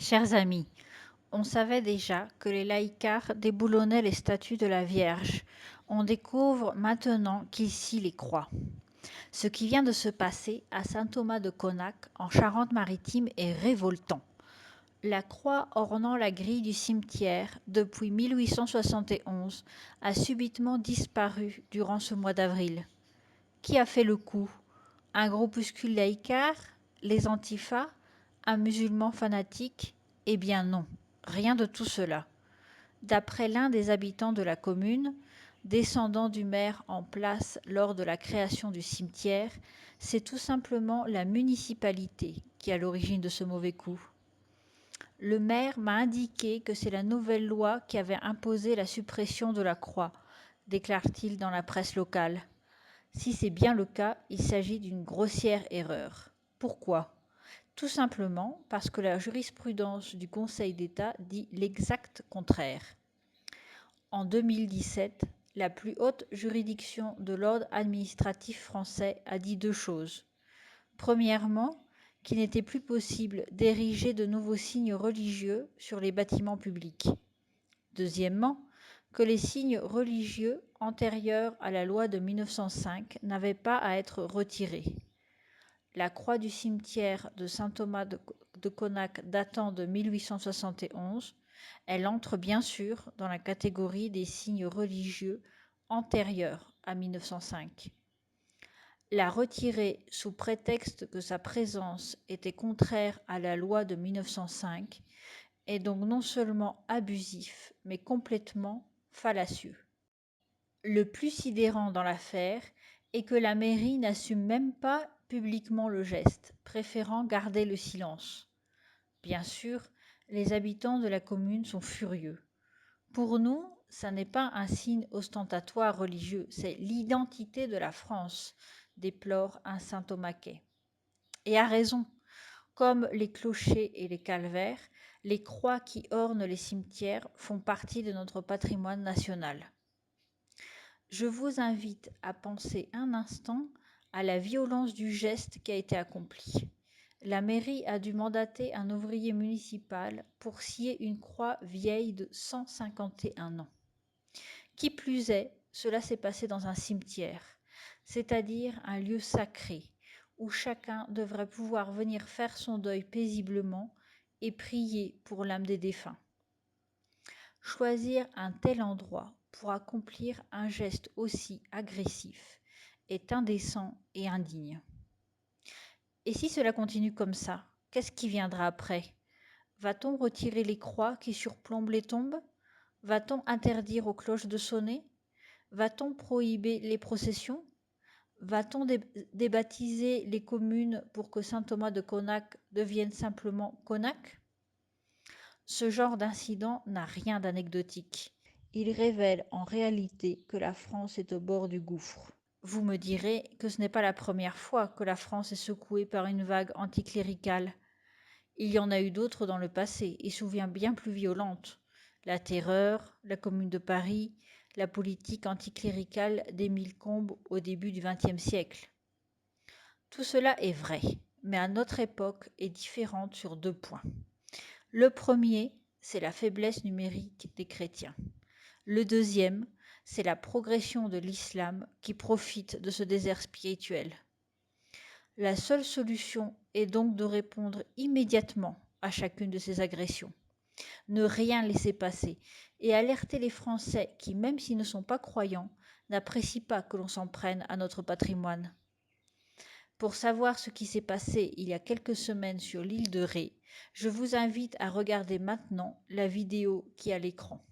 Chers amis, on savait déjà que les laïcards déboulonnaient les statues de la Vierge. On découvre maintenant qu'ici les croient. Ce qui vient de se passer à Saint-Thomas-de-Conac, en Charente-Maritime, est révoltant. La croix ornant la grille du cimetière depuis 1871 a subitement disparu durant ce mois d'avril. Qui a fait le coup? Un groupuscule laïcard? Les antifas? Un musulman fanatique? Eh bien non, rien de tout cela. D'après l'un des habitants de la commune, descendant du maire en place lors de la création du cimetière, c'est tout simplement la municipalité qui est à l'origine de ce mauvais coup. Le maire m'a indiqué que c'est la nouvelle loi qui avait imposé la suppression de la croix, déclare-t-il dans la presse locale. Si c'est bien le cas, il s'agit d'une grossière erreur. Pourquoi? Tout simplement parce que la jurisprudence du Conseil d'État dit l'exact contraire. En 2017, la plus haute juridiction de l'ordre administratif français a dit deux choses. Premièrement, qu'il n'était plus possible d'ériger de nouveaux signes religieux sur les bâtiments publics. Deuxièmement, que les signes religieux antérieurs à la loi de 1905 n'avaient pas à être retirés. La croix du cimetière de Saint-Thomas-de-Conac datant de 1871, elle entre bien sûr dans la catégorie des signes religieux antérieurs à 1905. La retirer sous prétexte que sa présence était contraire à la loi de 1905 est donc non seulement abusif, mais complètement fallacieux. Le plus sidérant dans l'affaire est que la mairie n'assume même pas publiquement le geste, préférant garder le silence. Bien sûr, les habitants de la commune sont furieux. Pour nous, ça n'est pas un signe ostentatoire religieux, c'est l'identité de la France, déplore un Saint-Thomaquais. Et a raison. Comme les clochers et les calvaires, les croix qui ornent les cimetières font partie de notre patrimoine national. Je vous invite à penser un instant à la violence du geste qui a été accompli. La mairie a dû mandater un ouvrier municipal pour scier une croix vieille de 151 ans. Qui plus est, cela s'est passé dans un cimetière, c'est-à-dire un lieu sacré, où chacun devrait pouvoir venir faire son deuil paisiblement et prier pour l'âme des défunts. Choisir un tel endroit pour accomplir un geste aussi agressif est indécent et indigne. Et si cela continue comme ça, qu'est-ce qui viendra après? Va-t-on retirer les croix qui surplombent les tombes? Va-t-on interdire aux cloches de sonner? Va-t-on prohiber les processions? Va-t-on débaptiser les communes pour que Saint-Thomas-de-Conac devienne simplement Conac? Ce genre d'incident n'a rien d'anecdotique. Il révèle en réalité que la France est au bord du gouffre. Vous me direz que ce n'est pas la première fois que la France est secouée par une vague anticléricale. Il y en a eu d'autres dans le passé, et souvent bien plus violentes. La Terreur, la Commune de Paris, la politique anticléricale d'Émile Combes au début du XXe siècle. Tout cela est vrai, mais à notre époque est différente sur deux points. Le premier, c'est la faiblesse numérique des chrétiens. Le deuxième, c'est la progression de l'islam qui profite de ce désert spirituel. La seule solution est donc de répondre immédiatement à chacune de ces agressions. Ne rien laisser passer et alerter les Français qui, même s'ils ne sont pas croyants, n'apprécient pas que l'on s'en prenne à notre patrimoine. Pour savoir ce qui s'est passé il y a quelques semaines sur l'île de Ré, je vous invite à regarder maintenant la vidéo qui est à l'écran.